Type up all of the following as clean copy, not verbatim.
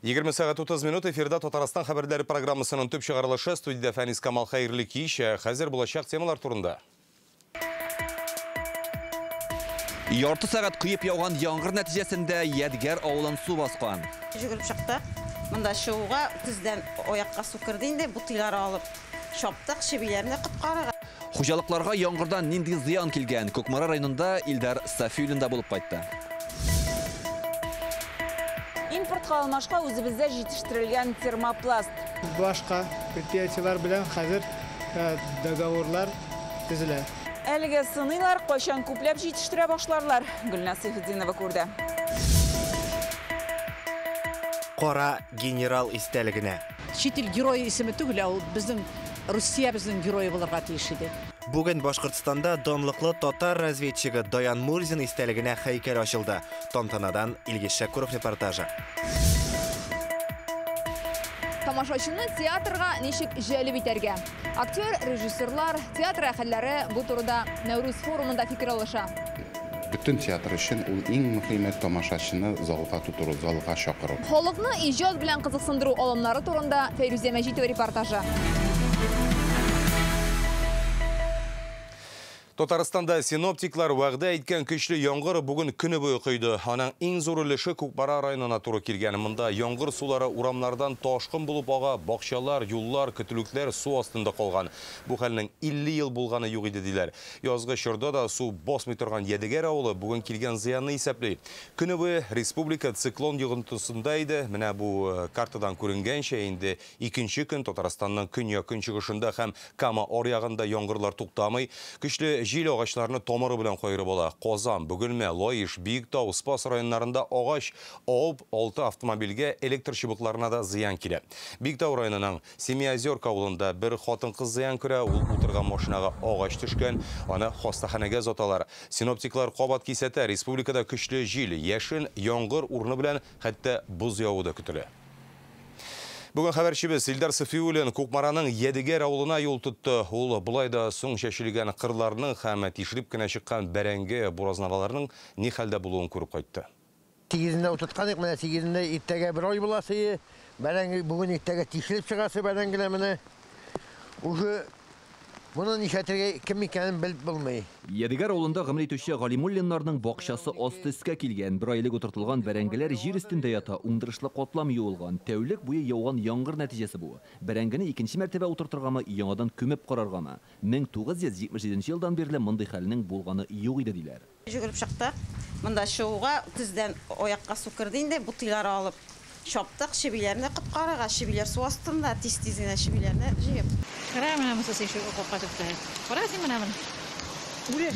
20 сағат 30 минут эфирда Татарстан хабарлары программасының төп шығарылышы студияда Фәнис Камал Хайырлы кеш. Хәзер булачак темалар турында. Ярты сағат құйып яуған яңғыр нәтижесінде Ядгар ауылын су басқан. Жүгіріп шықты. Мұнда шығуға тізден ояққа су кірді инде бутылар алып шаптық шебелеріне құтқарыға. Хужалықларға яңғырдан нинди зиян келген. Көкмара районында Илдар Сафиулинда болып қайтты. Импортқа алмашқа өзімізде жетіштірілген термопласт. Башқа предприятиялар білен қазір договорлар түзілі. Әліге сынылар қойшан көплеп жетіштіре башларлар. Гүлназ Сихиддинова көрді. Қора генерал истәлігіне. Шетел герой есімі түгілі, ол біздің Русия біздің геройы болырға тиешіде. Бүгін Башқұртстанда донлықлы татар разведчігі Даян Мурзин истәлігіне хайкел ашылды. Тантанадан Илгиз Шакуров репортажы. Тамашашыны театрға нешік жәлі битерге. Актер, режиссерлар, театр әхәлләре бұл турыда Нәурүз форумында фикір алыша. Бүтін театр үшін ол ең мұхимет тамашашыны залға тұтыру, залға шақыру. Холықны ижад білән қызықсындыру алымлары турында Фәйрузе Мәжитова репортажы. Татарстанда синоптиклар вағда әйткән көчле яңғыр бүгін күні бойы құйды. Аның ең зор үлеші Көкпара районына туры келген. Мында яңғыр сулары урамлардан ташқын болып аға бақшалар, юллар, көтіліктер су астында қалған. Бұл хәлнің 50 ел болғаны юг иде диләр. Язгы шырда да су басмый торган Ядегар авылы бүгін келген зыянны исәплей. Күні бойы республика циклон йогынтысында иде. Менә бу картадан күренгәнчә инде икенче көн Татарстанның көньяк чыгышында һәм Кама аръягында яңгырлар туктамый. Көчле жил ағачларны томыры белән қойыры бола. Қозан, Бүгілме, Лойыш, Биіктау, Спас районларында ағаш ауып 6 автомобильге электр шыбыкларына да зыян келе. Биіктау районының Семиозерка ауылында бір хатын қыз зыян көрә, ул утырган машинаға ағаш төшкән, аны хастаханәгә заталар. Синоптиклар кабат кисәтә, республикада көчле жил, яшен, яңгыр урыны белән хәтта буз явуы да көтелә. Бүгін хабарчыбыз Илдар Сафиуллин Көкмараның Ядегар ауылына юл тұтты. Ол бұлайда соң шешілген қырларының һәм тишіліп кенә шыққан бәрәңге буразнаваларының не хәлдә булуын көріп қайтты. 8-нде утыртканык, менә 8-нде иртәгә бер ай буласы, бәрәңге бүген иртәгә тишелеп чыгасы бәрәңгеләр менә. Уже Мұны нишәтергә кем икәнен белеп булмый. Ядегар авылында гомер итүче Галимуллиннарның бакчасы асты өскә килгән. Бер айлык утыртылган бәрәңгеләр җир өстендә ята, уңдырышлы катлам юылган. Тәүлек буе яуган яңгыр нәтиҗәсе бу. Бәрәңгене икенче мәртәбә утыртыргамы, яңадан күмеп караргамы. 1977 елдан бирле мондый хәлнең булганы юк иде диләр. Жүгереп чыктык. Монда шоуга тиздән оякка су кирде инде, бутылар алып шаптык, шебеләрне кыткарыга, шебеләр су астында, тиз-тизгенә шебеләрне җыеп.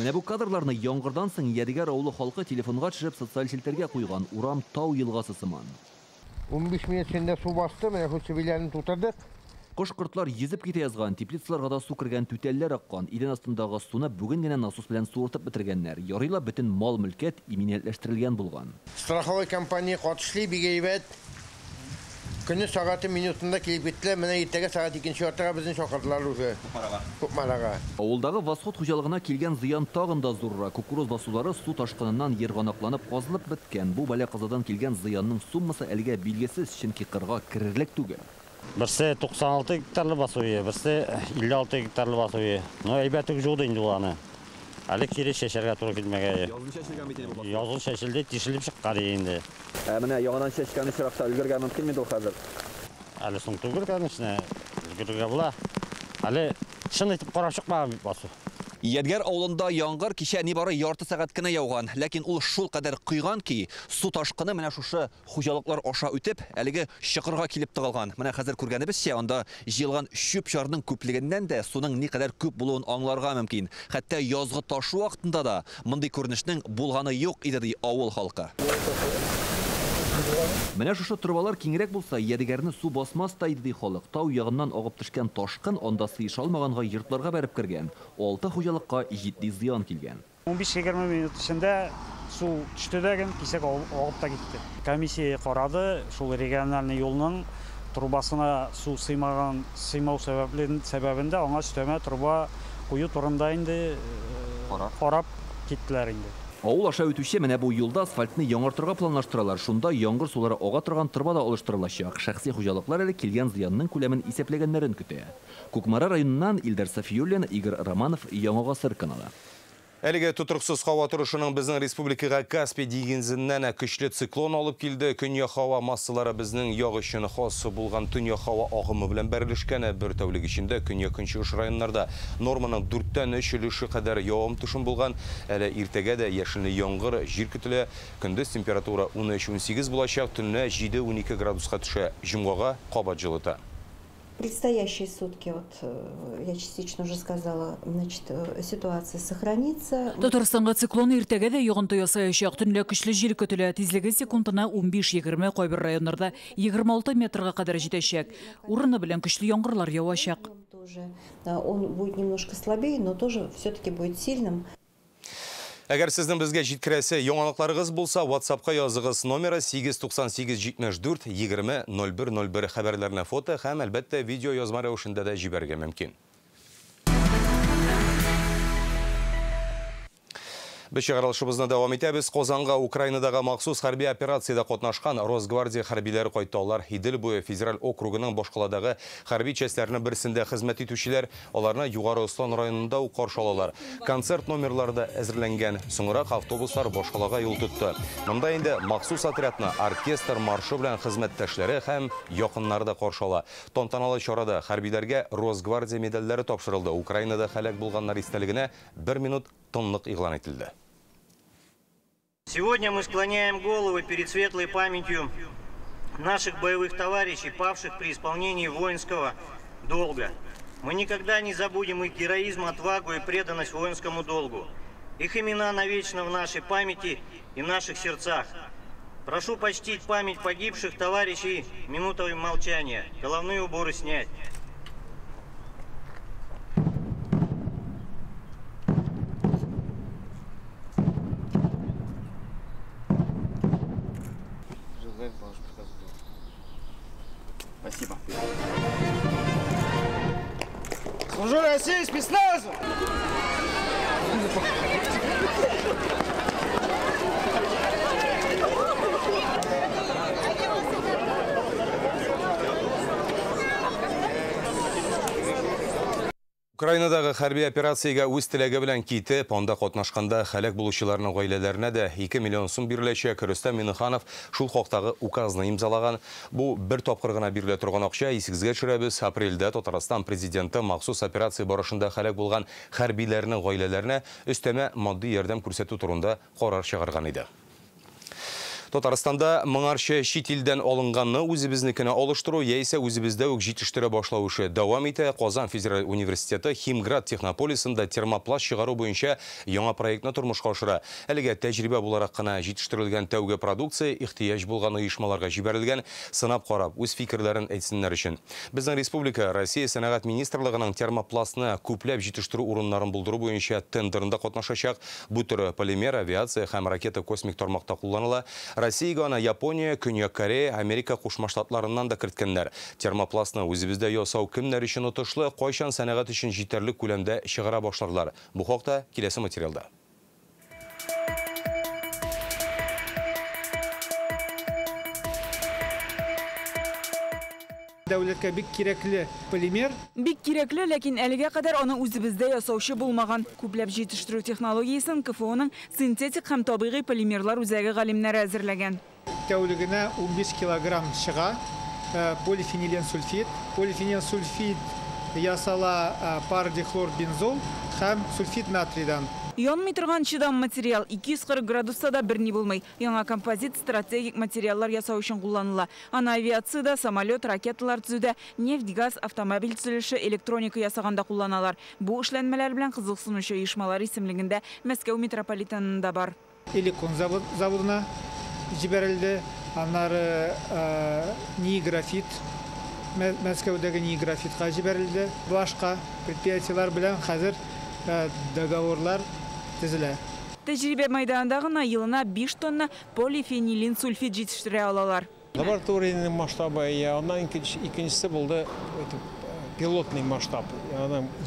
Менә бу кадрларны яңгырдан соң Ядегар авылы халкы телефонга төшеп социаль селтәргә куйган. Урам тау елгасы сыман. 15 минут эчендә су басты, менә бу шебеләрне тутырдык. Кош-кортлар йөзеп китә язган, теплицаларга да су кергән, түтәлләр аккан. Идән астындагы суны бүген генә насос белән суыртып бетергәннәр. Ярыйла бөтен мал-мөлкәт иминиятләштерелгән булган. Страховой компания катышлы бигәйбәт. Көне сагаты минутында килеп киттеләр. Менә иртәгә сагат 2-нче атага безне чакырдылар уже. Көкмарага. Авылдагы восход хуҗалыгына килгән зыян тагын да зурра. Кукуруз басулары су ташкыныннан ерганакланып казылып беткән. Бу бәла-казадан килгән зыянның суммасы әлегә билгесез, чөнки кырга керерлек түгел. Берсе 96 гектарлы басуы, берсе 56 гектарлы басуы. Но әйбәтлек жуды инде уланы. Әле кире шешәргә туры килмәгән. Язгы шешелде, тишелеп чыккан инде. Менә яңадан шешкән очракта өлгергә мөмкин миде ул хәзер? Әле соң түгел, конечно, өлгергә була. Әле шын итеп карап чыкмаган басу. Ядегар авылында яңгыр кичә нибары ярты сәгать кенә яуган, ләкин ул шул кадәр куйган ки, су ташкыны менә шушы хуҗалыклар аша үтеп, әлеге чыкырга килеп тыгылган. Менә хәзер күргәнебезчә, анда җыелган чүп-чарның күплегеннән дә суның ни кадәр күп булуын аңларга мөмкин. Хәтта язгы ташу вакытында да мондый күренешнең булганы юк иде ди авыл халкы. Менә шушы трубалар киңрәк булса, Ядегарны су басмас та иде ди халык. Тау ягыннан агып төшкән ташкын анда сыеша алмаганга йортларга бәреп кергән. 6 хуҗалыкка җитди зыян килгән. 15-20 минут эчендә су төште дәген, кисәк агып та китте. Комиссия карады, шул региональный юлның трубасына су сыймау сәбәбендә аңа өстәмә труба кую турында инде карап киттеләр инде. Ауыл аша үтүче менә бу юлда асфальтны яңартырга планлаштыралар. Шунда яңгыр сулары ага торган тырба да алыштырылачак. Шәхси хуҗалыклар әле килгән зыянның күләмен исәпләгәннәрен көтә. Кукмара районыннан Илдар Сафиуллин, Игорь Романов, Яңа Гасыр каналы. Әлеге тутырыксыз һава торышының безнең республикага Каспий диңгезеннән көчле циклон алып килде. Көньяк һава массалары безнең яг өчен хас булган төньяк һава агымы белән бәрелешкән. Бер тәүлек эчендә көньяк-көнчыгыш районнарда норманың 4тән 3 өлеше кадәр явым-төшем булган. Әле иртәгә дә яшенле яңгыр, җир көтелә. Көндез температура 13-18 булачак, төнлә 7-12 градуска төшә. Җомгага кабат җылыта. Предстоящие сутки, я частично уже сказала, значит, ситуация сохранится. Татарстанга циклон иртәгә дә йогынты ясаячак. Төнлә көчле җил көтелә. Тизлеге секундына 15-20, кайбер районнарда 26 метрга кадәр җитәчәк. Урыны белән көчле яңгырлар явачак. Он будет немножко слабее, но тоже все-таки будет сильным. Әгәр сезнең безгә җиткерәсе яңалыкларыгыз булса, WhatsApp-ка языгыз номеры 89874200101 хәбәрләренә фото һәм әлбәттә видео язма рәвешендә дә җибәрергә мөмкин. Без чыгарылышыбызны дәвам итәбез. Казанга Украинадагы махсус хәрби операциядә катнашкан Росгвардия хәрбиләре кайталар. Идел буе федераль округының башкаладагы хәрби частьләренең берсендә хезмәт итүчеләр аларны Югары Ослан районында ук каршы алалар. Концерт номерларда әзерләнгән. Соңрак автобуслар башкалага юл тотты. Монда инде махсус отрядны оркестр маршы белән хезмәттәшләре һәм якыннары да каршы ала. Тантаналы чарада хәрбиләргә Росгвардия медальләре тапшырылды. Украинада һәлак булганнар истәлегенә 1 минут тынлык игълан ителде. Сегодня мы склоняем головы перед светлой памятью наших боевых товарищей, павших при исполнении воинского долга. Мы никогда не забудем их героизм, отвагу и преданность воинскому долгу. Их имена навечно в нашей памяти и наших сердцах. Прошу почтить память погибших товарищей минутой молчания. Головные уборы снять. Спасибо. Служу России, спецназу! Украинадагы хәрби операциягә үз теләге белән китеп, анда катнашканда һәлак булучыларның гаиләләренә дә 2 миллион сум биреләчәк. Рөстәм Миннеханов шул хакдагы указны имзалаган. Бу бер тапкыр гына бирелә торган акча. Исегезгә төшерәбез. Апрельдә Татарстан президенты махсус операция барышында һәлак булган хәрбиләрнең гаиләләренә өстәмә матди ярдәм күрсәтү турында карар чыгарган иде. Татарстанда моңарча чит илдән алынганны үзебезнекенә алыштыру яисә үзебездә үк җитештерә башлау эше дәвам итә. Казан федераль университеты Химград технополисында термопласт чыгару буенча яңа проектны тормышка ашыра. Әлегә тәҗрибә буларак кына җитештерелгән тәүге продукция ихтыяҗ булган оешмаларга җибәрелгән, сынап карап, үз фикерләрен әйтсеннәр өчен. Безнең республика Россия сәнәгать министрлыгының термопластны күпләп җитештерү урыннарын булдыру буенча тендерында катнашачак. Бу төр полимер, авиация һәм ракета космик тармакта кулланыла. Россиягә аны Япония, Көньяк Корея, Америка Кушма Штатларыннан да керткәннәр. Термопластны үзебездә ясау кемнәр өчен отышлы, кайчан сәнәгать өчен җитәрлек күләмдә чыгара башларлар. Бу хакта киләсе материалда. Дәүләткә бик кирәкле полимер. Бик кирәкле, ләкин әлегә кадәр аны үзебездә ясаучы булмаган. Күпләп җитештерү технологиясын КФОның синтетик һәм табигый полимерлар үзәге галимнәре әзерләгән. Тәүлегенә 15 килограмм чыга полифенилен сульфид. Полифенил сульфид ясала пардихлорбензол һәм сульфид натрийдан. Янмый торган чыдам материал 240 градуста да берни булмый. Яңа композит стратегик материаллар ясау өчен кулланыла. Аны авиацияда, самолет, ракеталар төзүдә, нефть, газ, автомобиль төзелеше, электроника ясаганда кулланалар. Бу эшләнмәләр белән кызыксынучы оешмалар исемлегендә Мәскәү метрополитенында бар. Электron заводына җибәрелде. Аннары Ниграфит, Мәскәүдәге Ниграфитка җибәрелде. Башка предприятиелар белән хәзер договорлар төзелә. Тәҗрибә мәйданында гына елына 5 тонна полифенилин сульфид җитештерә алалар. Лабораторийный масштабы, аннан икенчесе булды пилотный масштаб.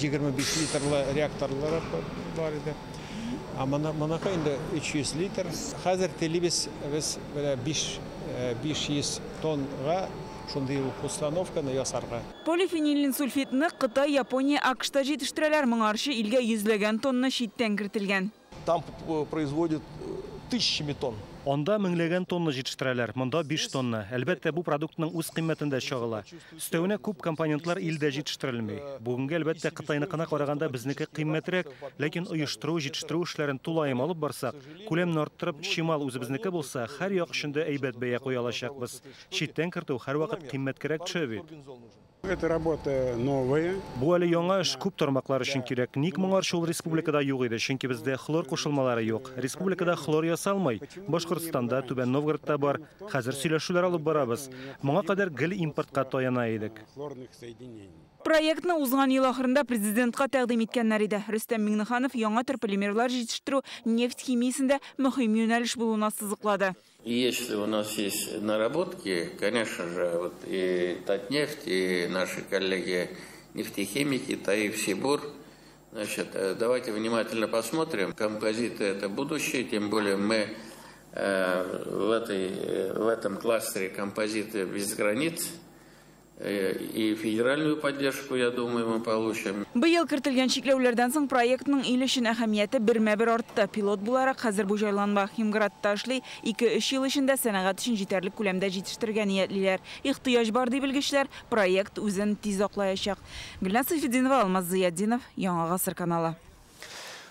25 литрлы реакторлар бар иде. Монако инде 300 литр. Хәзер телибез без 500 тоннга шундый установканы ясарга. Полифенилин сульфитны Кытай, Япония, АКШта җитештерәләр, моңарчы илгә йөзләгән тонна читтән кертелгән. Там производят тысячами тонн. Анда меңләгән тонна җитештерәләр, монда 5 тонна. Әлбәттә, бу продуктның үз кыйммәтендә чагыла. Өстәвенә күп компонентлар илдә җитештерелми. Бүгенге әлбәттә Кытайныкына караганда безнеке кыйммәтрәк, ләкин оештыру, җитештерү эшләрен тулаем алып барсак, күләмне арттырып, чимал үзебезнеке булса, һәр як өчендә әйбәт бәя куя алачакбыз. Читтән кертү һәрвакыт кыйммәткәрәк төшә бит. Это работа новая. Бу әле яңа эш, күп тармаклар өчен кирәк. Ник моңарчы ул республикада юк иде? Чөнки бездә хлор кушылмалары юк. Республикада хлор ясалмый. Башкортстанда, Түбән Новгородта бар. Хәзер сөйләшүләр алып барабыз. Моңа кадәр гел импортка таяна идек. Проектны узган ел ахырында президентка тәкъдим иткәннәр иде. Рөстәм Миңнеханов яңа төр полимерлар җитештерү нефть химиясендә мөһим юнәлеш булуына сызыклады. Если у нас есть наработки, конечно же, вот и Татнефть, и наши коллеги нефтехимики, Таиф, Сибур, значит, давайте внимательно посмотрим. Композиты — это будущее, тем более мы в этом кластере композиты без границ. И федеральную поддержку, я думаю, мы получим. Быел кертелгән чикләүләрдән соң проектның ил өчен әһәмияте бермә-бер артты. Пилот буларак хәзер бу җайланма Химградта эшли, 2-3 ел эчендә сәнәгать өчен җитәрлек күләмдә җитештергән ниятлиләр. Ихтыяҗ бар дип белгечләр, проект үзен тиз аклаячак. Гөлназ Сәйфетдинова, Алмаз Зыятдинов, Яңа гасыр каналы.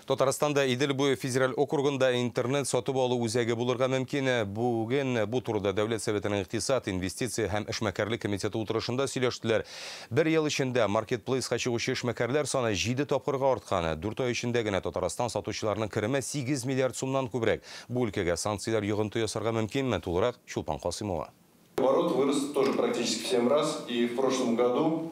Татарстанда Идел буе федераль округында интернет сатып алу үзәге булырга мөмкин. Бүген бу турыда Дәүләт Советының икътисад, инвестиция һәм эшмәкәрлек комитеты утырышында сөйләштеләр. Бер ел эчендә маркетплейска чыгучы эшмәкәрләр саны 7 тапкырга арткан. 4 ай эчендә генә Татарстан сатучыларының кереме 8 миллиард сумнан күбрәк. Бу өлкәгә санкциялар йогынты ясарга мөмкинме? Тулырак Чулпан Касымова. Оборот вырос тоже практически в 7 раз, и в прошлом году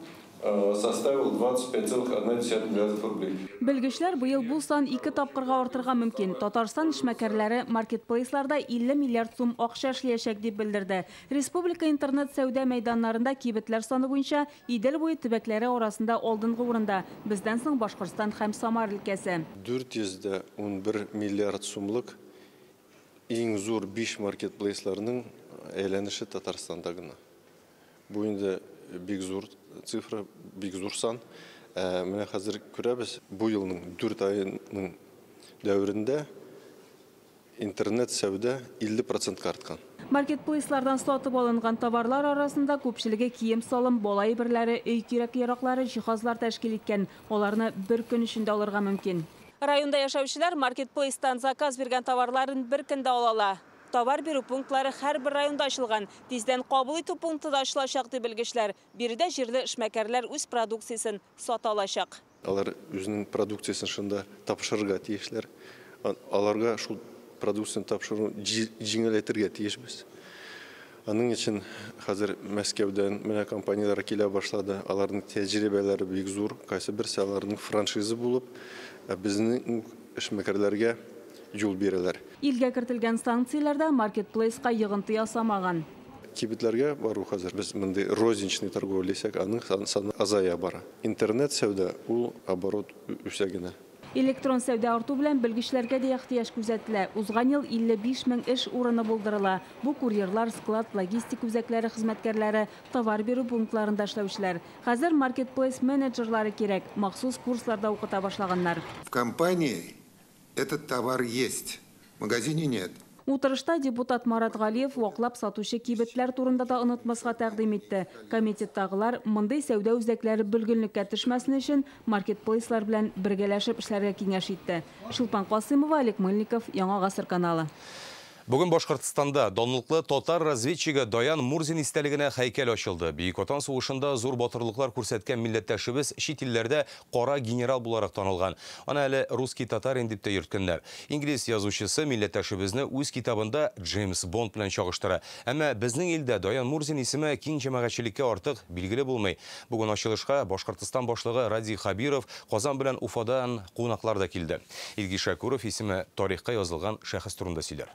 составил 25,1 миллиардов рублей. Белгечләр быел бу сан 2 тапкырга артырга мөмкин. Татарстан эшмәкәрләре маркетплейсларда 50 миллиард сум акча эшләячәк дип белдерде. Республика интернет сәүдә мәйданнарында кибетләр саны буенча Идел буе төбәкләре арасында алдынгы урында. Бездән соң Башкортстан һәм Самар өлкәсе. 411 миллиард сумлык иң зур 5 маркетплейсларның әйләнеше Татарстанда гына. Бу инде бик зур цифра, бик зур сан. Менә хәзер күрәбез, бу елның 4 айының дәврендә интернет сәүдә 50% арткан. Маркетплейслардан сатып алынган товарлар арасында күпчелеге кием салым, бала әйберләре, өй кирәк-яраклары, җиһазлар тәшкил иткән. Аларны бер көн эчендә алырга мөмкин. Районда яшәүчеләр маркетплейстан заказ биргән товарларын бер көндә алалар. Товар бирү пунктлары һәрбер районда ачылган. Тиздән кабул итү пункты да ачылачак дип белгечләр. Биредә җирле эшмәкәрләр үз продукциясын сата алачак. Алар үзенең продукциясын шунда тапшырырга тиешләр. Аларга шул продукцияны тапшыру җиңеләйтергә тиешбез. Аның өчен хәзер Мәскәүдән менә компанияләр килә башлады. Аларның тәҗрибәләре бик зур. Кайсы берсе аларның франшиза булып, безнең эшмәкәрләргә юл бирәләр. Илгә кертелгән санкцияләрдә маркетплейска йогынты ясамаган. Кибетләргә бару хәзер без мондый розничный торговля исәк, аның саны азая бара. Интернет сәүдә ул оборот үсә генә. Электрон сәүдә арту белән белгечләргә дә ихтыяҗ күзәтелә. Узган ел 55 мең эш урыны булдырыла. Бу курьерлар, склад, логистик үзәкләре хезмәткәрләре, товар бирү пунктларында эшләүчеләр. Хәзер маркетплейс менеджерлары кирәк, махсус курсларда укыта башлаганнар. В компании этот товар есть, в магазине нет. Утырышта депутат Марат Галиев ваклап сатучы кибетләр турында да онытмаска тәкъдим итте. Комитеттагылар мондый сәүдә үзәкләре бөлгенлеккә төшмәсен өчен маркетплейслар белән бергәләшеп эшләргә киңәш итте. Шулпан Касымова, Олег Мыльников, Яңа гасыр каналы. Бүген Башкортстанда данлыклы татар разведчигы Даян Мурзин истәлегенә һәйкәл ачылды. Бөек Ватан сугышында зур батырлыклар күрсәткән милләттәшебез чит илләрдә кара генерал буларак танылган. Аны әле русский татарин дип тә йөрткәннәр. Инглиз язучысы милләттәшебезне үз китабында Джеймс Бонд белән чагыштыра. Әмма безнең илдә Даян Мурзин исеме киң җәмәгатьчелеккә артык билгеле булмый. Бүген ачылышка Башкортстан башлыгы Ради Хабиров, Казан белән Уфадан кунаклар да килде. Илгиз Шакуров исеме тарихка язылган шәхес турында сөйләр.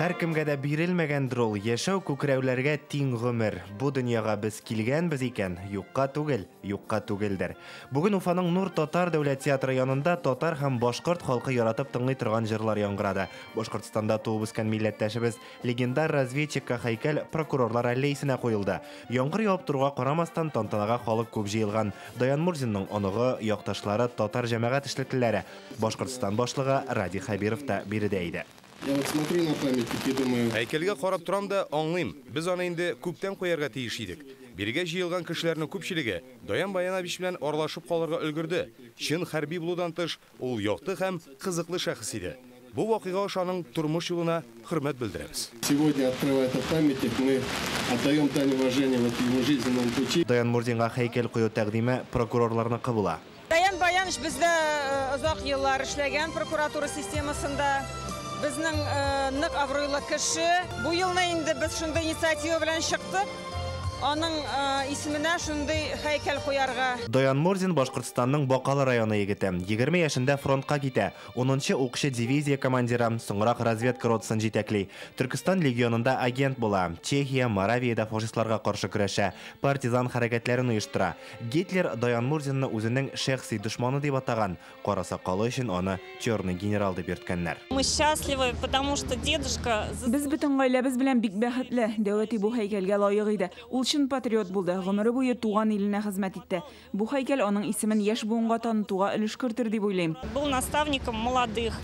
Һәр кемгә дә бирелмәгәндер ул яшәү күкрәүләргә тиң гомер. Бу дөньяга без килгәнбез икән, юкка түгелдер. Бүген Уфаның Нур Татар дәүләт театры янында татар һәм башкорт халкы яратып тыңлый торган җырлар яңгырады. Башкортстанда туып үскән милләттәшебез легендар разведчикка һәйкәл прокурорлар аллеясына куелды. Яңгыр явып торуга карамастан тантанага халык күп җыелган. Даян Мурзинның оныгы, якташлары, татар җәмәгать эшлеклеләре, Башкортстан башлыгы Ради Хабиров та биредә иде. Я вот смотрю на памятник и думаю... Әйкелгә карап торам да аңлыйм. Без аны инде күптән куярга тиеш идек. Бирегә җыелган кешеләрнең күпчелеге Даян Баянабич белән аралашып калырга өлгерде. Чын хәрби булудан тыш, ул якты һәм кызыклы шәхес иде. Бу вакыйга аның тормыш юлына хөрмәт белдерәбез. Сегодня, открывая этот памятник, мы отдаем дань уважения вот его жизненному пути. Даян Мурзинга һәйкәл кую тәкъдиме прокурорларныкы була. Даян Баяныч бездә озак еллар эшләгән прокуратура системасында. Безнең нык абруйлы кеше. Бу елны инде без шундый инициатива белән чыктык. Аның исеменә шундый һәйкәл куярга. Даян Мурзин Башкортстанның Бакалы районы егете. 20 яшендә фронтка китә. 10-нчы укчы дивизия командиры, соңрак разведка ротасын җитәкли. Түркстан легионында агент була. Чехия, Моравиядә фашистларга каршы көрәшә. Партизан хәрәкәтләрен оештыра. Гитлер Даян Мурзинны үзенең шәхси дошманы дип атаган. Кара сакалы өчен аны черный генерал дип йөрткәннәр. Мы счастливы, потому что дедушка... Без бөтен гаиләбез белән бик бәхетле. Дәүләти бу һәйкәлгә лаек иде. Ул чын патриот булды, гомере буе туган иленә хезмәт итте. Бу һәйкәл аның исемен яшь буынга танытуга өлеш кертер дип уйлыйм. Был наставником молодых.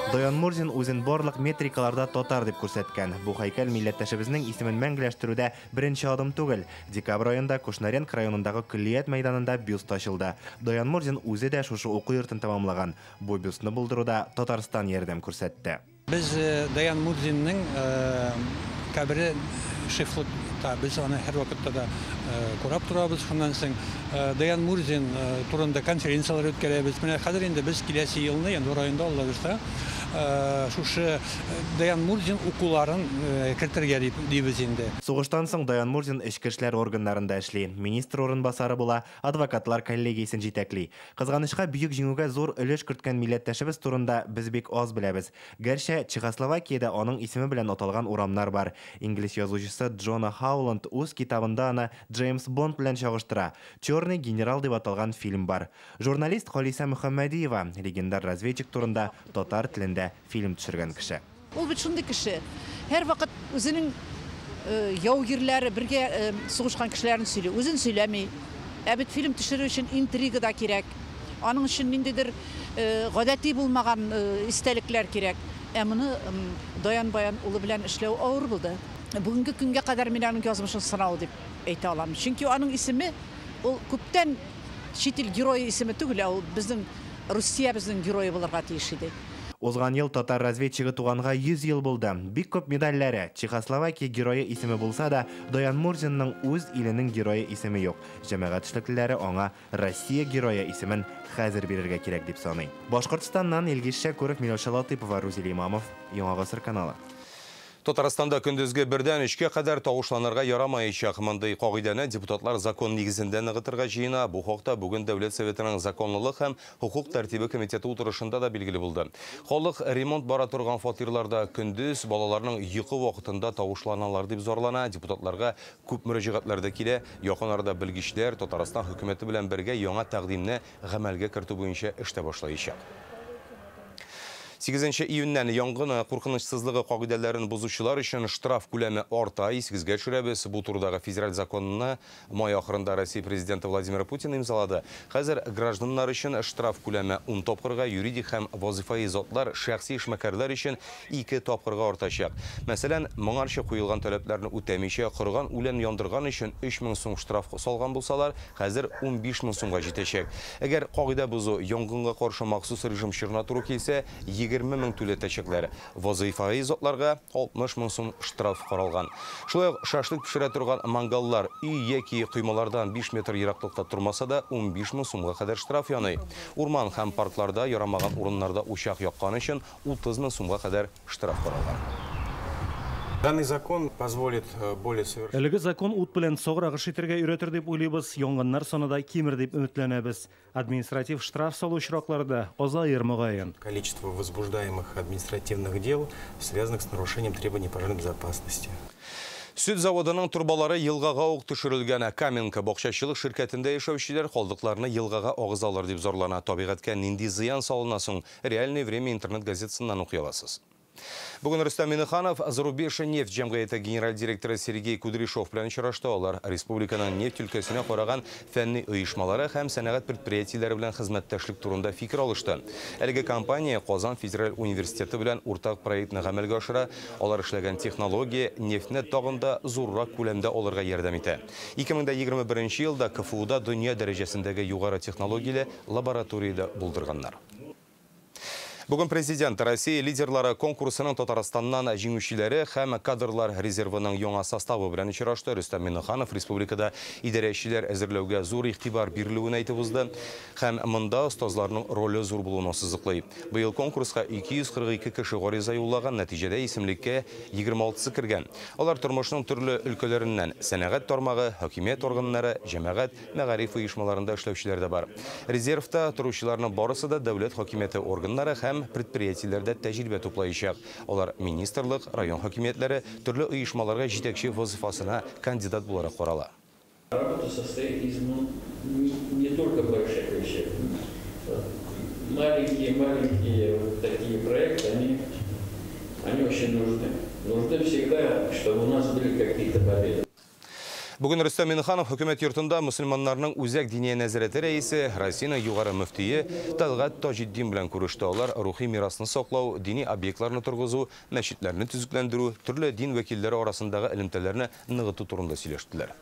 Даян Мурзин үзен барлык метрикаларда татар дип күрсәткән. Бу һәйкәл милләттәшебезнең исемен мәңгеләштерүдә беренче адым түгел. Декабрь аенда Кушнаренко районындагы Күллият мәйданында бюст ачылды. Даян Мурзин үзе дә шушы уку йортын тамамлаган. Бу бюстны булдыруда Татарстан ярдәм күрсәтте. Biz Dayan Murzin'nin kabri şeflikta, biz onu her vakitte de kurab turabız. Şundan soň Dayan Murzin turunda konferensiyalar ötkärебиз. Менә хәзер инде biz киләсе елны, январ аенда Аллабызда шушы Даян Мурзин укуларын кертергә дибез инде. Сугыштан соң Даян Мурзин эчке эшләр органнарында эшли. Министр орынбасары була, адвокатлар коллегиясын җитәкли. Кызганычка бөек җиңүгә зур өлеш керткән милләттәшебез турында без бик аз беләбез. Гәрчә Чехословакиядә аның исеме белән аталган урамнар бар. Инглиз язучысы Джона Хауланд үз китабында аны Джеймс Бонд белән чагыштыра. Черный генерал дип аталган фильм бар. Журналист Халиса Мөхәммәдиева легендар разведчик турында татар телендә фильм төшергән кеше. Ул бит шундый кеше. Һәр вакыт үзенең яугирләре бергә сугышкан кешеләрне сөйли. Үзен сөйләми. Ә бит фильм төшерү өчен интрига да кирәк. Аның өчен ниндидер гадәти булмаган истәлекләр кирәк. Ә моны Даян Баян улы белән эшләү авыр булды. Бүгенге көнгә кадәр мин аның язмышын сынау дип әйтә алам. Чөнки аның исеме ул күптән чит ил герое исеме түгел, ул безнең Русия безнең герое булырга тиеш иде. Узган ел татар разведчигы туганга 100 ел булды. Бик күп медальләре, Чехословакия герое исеме булса да, Даян Мурзинның үз иленең герое исеме юк. Җәмәгать эшлеклеләре аңа Россия герое исемен хәзер бирергә кирәк дип саный. Башкортстаннан Илгиз Шәкүров, Миләүшә Латыйпова, Рузиль Имамов, Яңа Гасыр каналы. Татарстанда көндезге 1-дән 3-кә кадәр тавышланырга ярамаячак мондый кагыйдәне депутатлар закон нигезендә ныгытырга җыена. Бу хакта бүген Дәүләт Советының законлылык һәм хукук тәртибе комитеты утырышында да билгеле булды. Халык ремонт бара торган фатирларда көндез балаларның йокы вакытында тавышланалар дип зарлана. Депутатларга күп мөрәҗәгатьләр килә. Якын арада белгечләр Татарстан хөкүмәте белән бергә яңа тәкъдимне гамәлгә кертү буенча эштә башлаячак. 8 июньнән янгын куркынычсызлыгы кагыйдәләрен бузучылар өчен штраф күләме арта. 8-гә төшерәбез. Бу турдагы федераль законны май ахырында Россия президенты Владимир Путин имзалады. Хәзер гражданнар өчен штраф күләме 10 тапкырга, юридик һәм вазифаи затлар, шәхси эшмәкәрләр өчен 2 тапкырга артачак. Мәсәлән, моңарча куелган таләпләрне үтәмичә кырган үлән яндырган өчен 3000 сум штраф салган булсалар, хәзер 15000 сумга җитәчәк. Әгәр кагыйдә бузу янгынга каршы махсус режим чорына туры килсә, 20 000 түләтәчәкләр. Вазифаи затларга 60 000 сум штраф каралган. Шулай шашлык пешерә торган мангаллар үй яки коймалардан 5 метр ераклыкта тормаса да 15 000 сумга кадәр штраф яный. Урман һәм паркларда ярамаган урыннарда учак яккан өчен 30 000 сумга кадәр штраф каралган. Данный закон позволит более совершенно... Әлеге закон ут белән согыр агыш итәргә өйрәтер дип уйлыйбыз, янгыннар саныда кимер дип өметләнәбез. Административ штраф салу очракларда азаер мөгаен. Количество возбуждаемых административных дел, связанных с нарушением требований пожарной безопасности. Süt заводының турбалары елғаға оқ түшірілген Каменка бақшашылық шirketinde яшәүчеләр қалдықларны елғаға ağız алыр дип зорлана. Табиғатка нинди зыян салынасын реальное время интернет газетасыннан оқый аласыз. Бүгін Рустам Минниханов Зарубежный нефть җәмгыяте генераль директоры Сергей Кудряшов белән очрашты. Алар республиканың нефть өлкәсенә караган фәнни оешмалары һәм сәнәгать предприятиеләре белән хезмәттәшлек турында фикер алышты. Әлеге компания Казан федераль университеты белән уртак проектны гамәлгә ашыра. Алар эшләгән технология нефтьне тагында зуррак күләмдә алырга ярдәм итә. 2021 елда КФУда дөнья дәрәҗәсендәге югары технологияле лабораторияда булдырганнар. Бүгін президент Россия лидерлары конкурсының Татарстаннан җиңүчеләре һәм кадрлар резервының яңа составы белән очрашты. Рустам Минниханов республикада идарәчеләр әзерләүгә зур игътибар бирелүен әйтеп узды һәм монда остазларның роле зур булуын сызыклый. Быел конкурска 242 кеше гариза юллаган, нәтиҗәдә исемлеккә 26-сы кергән. Алар тормышның төрле өлкәләреннән сәнәгать тармагы, хакимият органнары, җәмәгать, мәгариф оешмаларында эшләүчеләр дә бар. Резервта торучыларның барысы да дәүләт хакимияте органнары һәм предприятиеләрдә тәҗрибә туплаячак. Алар министрлык, район хакимиятләре төрле оешмаларга җитәкче вазифасына кандидат буларак карала. Работа состоит из не только больших вещей. Маленькие вот такие проекты, они очень нужны. Нужны всегда, чтобы у нас были какие-то победы. Бүгін Рустам Минниханов хөкүмәт йортында мусульманнарның үзәк диния нәзарәте рәисе, Россияның югары мөфтие Талгат Таҗетдин белән күреште. Алар рухи мирасны саклау, дини объектларны торгызу, мәчетләрне төзекләндерү, төрле дин вәкилләре арасындагы элемтәләрне ныгыту турында сөйләштеләр.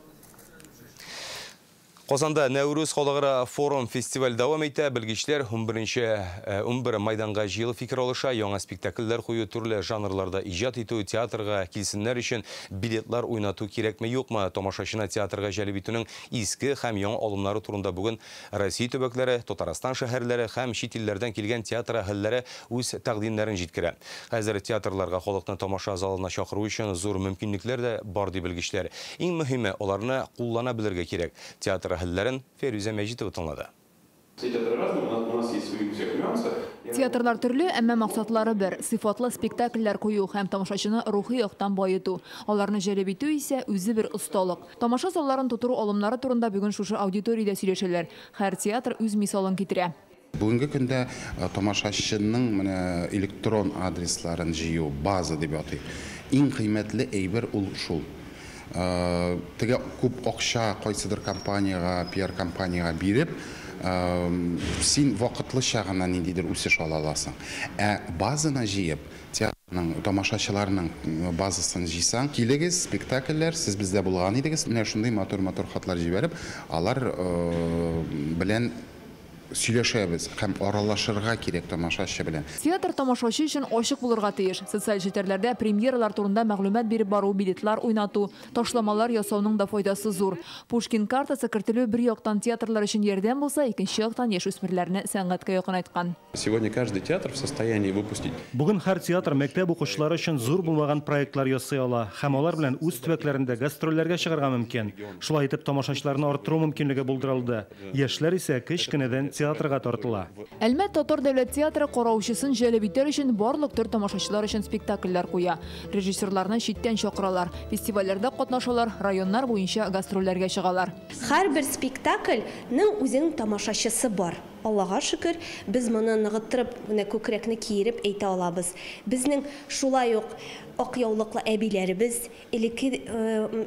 Казанда Нәүрүз халыкара форум фестиваль дәвам итә. Белгечләр 11 майданга җыелып фикер алыша, яңа спектакльләр кую, төрле жанрларда иҗат итү, театрга килсеннәр өчен билетлар уйнату кирәкме юкмы, тамашачыны театрга җәлеп итүнең иске һәм яңа алымнары турында бүген Россия төбәкләре, Татарстан шәһәрләре һәм чит илләрдән килгән театр әһелләре үз тәкъдимнәрен җиткерә. Хәзер театрларга халыкны тамаша залына чакыру өчен зур мөмкинлекләр дә бар ди белгечләр. Иң мөһиме, аларны куллана белергә кирәк. Театр әһелләрен Ферюза Мәҗитова тыңлады. Театрлар төрле, әмма максатлары бер. Сыйфатлы спектакльләр кую һәм тамашачыны рухи яктан баету. Аларны җәлеп итү исә үзе бер осталык. Тамаша залларын тутыру алымнары турында бүген шушы аудиториядә сөйләшәләр. Һәр театр үз мисалын китерә. Бүгенге көндә тамашачының электрон адресларын җыю база дип атый. Иң кыйммәтле әйбер ул шул. Теге күп акча кайсыдыр компанияга, пиар компанияга биреп, син вакытлыча гына ниндидер үсеш ала аласың. Базаны җыеп, театрның, тамашачыларның базасын җыйсаң, килегез спектакльләр, сез бездә булган идегез, менә шундый матур хатлар җибәреп, алар белән сөйләшәбез һәм аралашырга кирәк тамашачы белән. Театр тамашачы өчен ачык булырга тиеш. Социаль челтәрләрдә премьералар турында мәгълүмат биреп бару, билетлар уйнату, ташламалар ясауның да файдасы зур. Пушкин картасы кертелү бер яктан театрлар өчен ярдәм булса, икенче яктан яшүсмерләрне сәнгатькә якын айткан. Сегодня каждый театр в состоянии выпустить. Бүген һәр театр мәктәп укучылары өчен зур булмаган проектлар ясый ала һәм алар белән үз төбәкләрендә гастрольләргә чыгарга мөмкин. Шулай итеп тамашачыларны арттыру мөмкинлеге булдырылды. Яшьләр исә кечкенәдән театрга тартыла. Әлмәт Татар дәүләт театры караучысын җәлеп итәр өчен барлык төр тамашачылар өчен спектакльләр куя. Режиссерларны читтән чакыралар, фестивальләрдә катнашалар, районнар буенча гастрольләргә чыгалар. Һәрбер спектакльнең үзенең тамашачысы бар. Аллаһка шөкер, без моны ныгыттырып, күкрәкне киереп әйтә алабыз. Безнең шулай ук ак яулыклы әбиләребез, элекке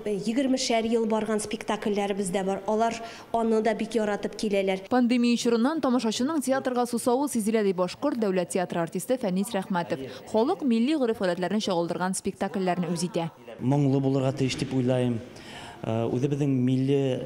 20 ел барган спектакльләребез дә бар. Алар аны да бик яратып киләләр. Пандемия чорыннан тамашачының театрга сусавы сизелә ди Башкорт дәүләт театры артисты Фәнис Рәхмәтов. Халык милли гореф-гадәтләрен чагылдырган спектакльләрне үз итә. Моңлы булырга тиеш дип уйлайм. Үзебезнең милли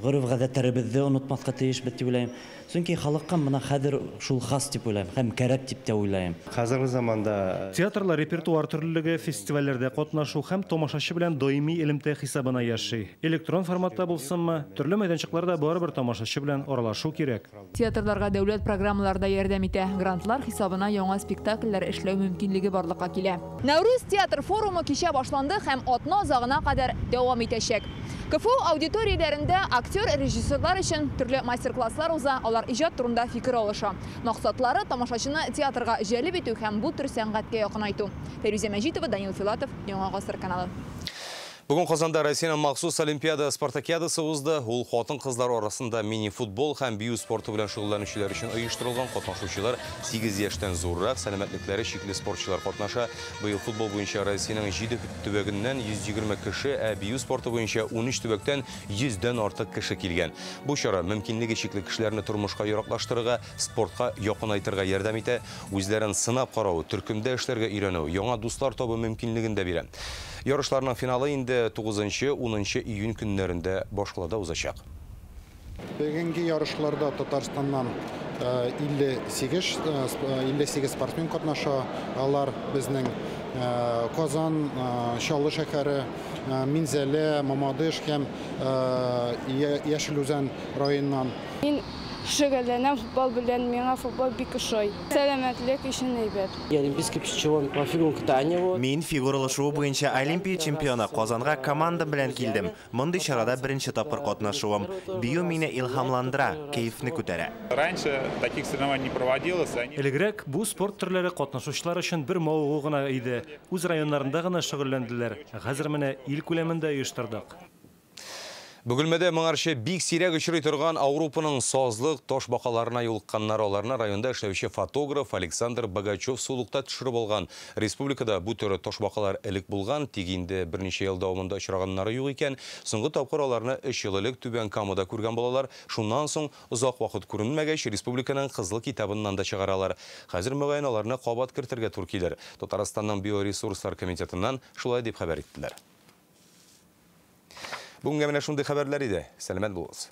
гореф-гадәтләребезне онытмаска тиеш дип уйлайм. Чөнки халыкка мына хәзер шул хас дип уйлайм, һәм кәрәк дип тә уйлайм. Хәзерге заманда Театрлар репертуар төрлелеге фестивальләрдә катнашу һәм тамашачы белән даими элемтә хисабына яши. Электрон форматта булсынмы, төрле мәйданчыкларда барыбер тамашачы белән аралашу кирәк. Театрларга дәүләт программаларда ярдәм итә. Грантлар хисабына яңа спектакльләр эшләү мөмкинлеге барлыкка килә. Нәүрүз театр форумы кичә башланды һәм атна азагына кадәр дәвам итәчәк. КФУ аудиторияләрендә актер, режиссерлар өчен төрле мастер-класслар уза, алар иҗат турында фикер алыша. Максатлары тамашачыны театрга җәлеп итү һәм бу төр сәнгатькә якынайту. Фәрүзә Мәҗитова, Данил Филатов, Яңа гасыр каналы. Бүгін Қазанда Россияның махсус олимпиада спартакиадасы узды. Ул хатын-кызлар арасында мини-футбол һәм бию спорты белән шөгыльләнүчеләр өчен оештырылган. Катнашучылар 8 яшьтән зуррак, сәламәтлекләре шикле спортчылар катнаша. Быел футбол буенча Россияның 7 төбәгеннән 120 кеше, ә бию спорты буенча 13 төбәктән 100дән артык кеше килгән. Бу чара мөмкинлеге шикле кешеләрне тормышка яраклаштырырга, спортка якынайтырга ярдәм итә, үзләрен сынап карау, төркемдә эшләргә өйрәнү, яңа дуслар табу мөмкинлеген дә бирә. Ярышларның финалы инде 9-10 июнь көннәрендә башкалада узачак. Бүгенге ярышларда Татарстаннан 58 спортсмен катнаша. Алар безнең Казан, Чаллы шәһәре, Минзәле, Мамадыш һәм Яшелүзән районнан. Мин шөгыльләнәм футбол белән, миңа футбол бик ошый. Сәламәтлек өчен әйбәт. Олимпийский чемпион по фигуркатанию. Мин фигуралашу буенча Олимпия чемпионы Казанга команда белән килдем. Мондый чарада беренче тапкыр катнашуым. Бию мине илһамландыра, кайфны күтәрә. Раньше таких соревнований не проводилось. Элегрәк бу спорт төрләре катнашучылар өчен бер мавыгы гына иде. Үз районнарында гына шөгыльләнделәр. Хәзер менә ил күләмендә оештырдык. Бөгелмәдә моңарчы бик сирәк очрый торган Ауропаның сазлык таш бакаларына юлыкканнар, аларны районда эшләүче фотограф Александр Богачев сулыкта төшереп алган. Республикада бу төрі таш бакалар элек булган, тик инде берничә ел дәвамында очраганнары юк икән. Соңгы тапкыр аларны 3 ел элек Түбән Камада күргән балалар. Шуннан соң озак вакыт күренмәгәч республиканың кызыл китабыннан да чыгаралар. Хәзер мөгаен аларны кабат кертергә туры килер. Татарстанның биоресурслар комитетыннан шулай дип хәбәр иттеләр. Бүгенге менә шундый хәбәрләр иде. Сәламәт булыгыз.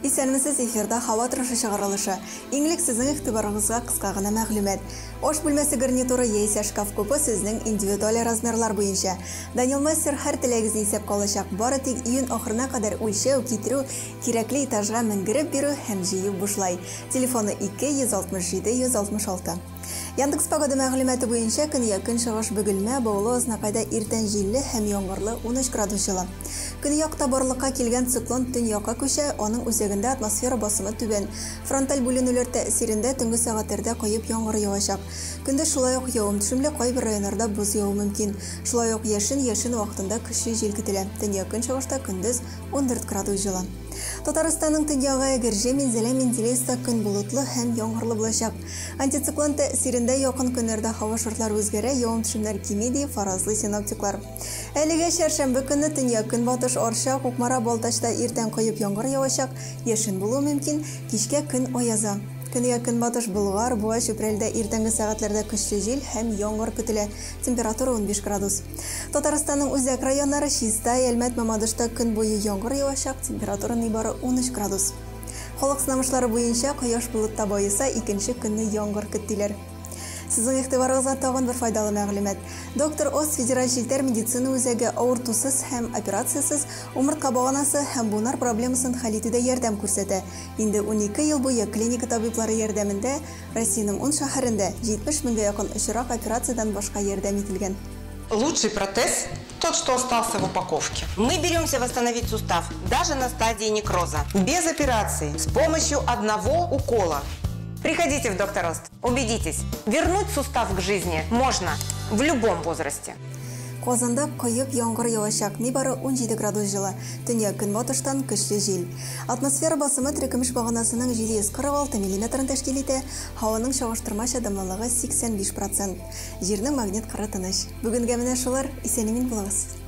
Исәнмесез, эфирда һава торышы чыгарылышы. Иңлек сезнең игътибарыгызга кыска гына мәгълүмат. Ош бүлмәсе гарнитуры яисә шкаф купы сезнең индивидуаль размерлар буенча. Данил Мастер һәр теләгегезне исәпкә алачак. Бары тик июнь ахырына кадәр үлчәү, китерү, кирәкле этажга менгереп бирү һәм җыю бушлай. Телефоны 267-166. Яндекс погода мәгълүматы буенча көньяк көнчыгыш Бөгелмә, Баулы, Азнакайда иртән җилле һәм яңгырлы 13 градус җылы. Көньякта барлыкка килгән циклон төньякка күчә, аның үзәгендә атмосфера басымы түбән. Фронталь бүленүләр тәэсирендә төнге сәгатьләрдә кыйып яңгыр явачак. Көндез шулай ук явым-төшемле кайбер районнарда боз яву мөмкин. Шулай ук яшен вакытында көчле җил көтелә. Төньяк көнчыгышта көндез 14 градус җылы. Татарстанның төньягы Гәрҗә, Минзәлә, Менделеевста көн болытлы һәм яңгырлы булачак. Антициклон тәэсирендә якын көннәрдә һава шартлары үзгәрә, явым-төшемнәр кими, фаразлы синоптиклар. Әлегә чәршәмбе көнне төньяк көнбатыш Арча, Кукмара, Балтачта иртән кыйып яңгыр явачак, яшен булу мөмкин, кичкә көн аяза. Көньяк көнбатыш Болгар, Буа, Чүпрәлдә иртәнге сәгатьләрдә көчле җил һәм яңгыр көтелә. Температура 15 градус. Татарстанның үзәк районнары Чистай, Әлмәт, Мамадышта көн буе яңгыр явачак, температура нибары 13 градус. Халык сынамышлары буенча кояш булытта баеса, икенче көнне яңгыр көтеләр. Сезнең игътибарыгызга тагын бер файдалы мәгълүмат. Доктор Оз федераль җилтәр медицина үзәге авыртусыз һәм операциясыз умыртка баганасы һәм бунар проблемасын хәл итүдә ярдәм күрсәтә. Инде 12 ел буе клиника табиблары ярдәмендә Россиянең 10 шәһәрендә 70 меңгә якын очрак операциядан башка ярдәм ителгән. Лучший протез – тот, что остался в упаковке. Мы беремся восстановить сустав даже на стадии некроза. Без операции, с помощью одного укола. Приходите в Доктор Ост. Убедитесь, вернуть сустав к жизни можно в любом возрасте. Казанда кыйып яңгыр явачак, нибары 17 градус җылы. Төньяк көнбатыштан көчле җил. Атмосфера басымы теркемеш баганасының 746 мм тәшкил итә, һаваның чагыштырмача дымлылыгы 85%. Җирнең магнит кыры тыныч. Бүгенгә менә шулар, исән-имин булыгыз.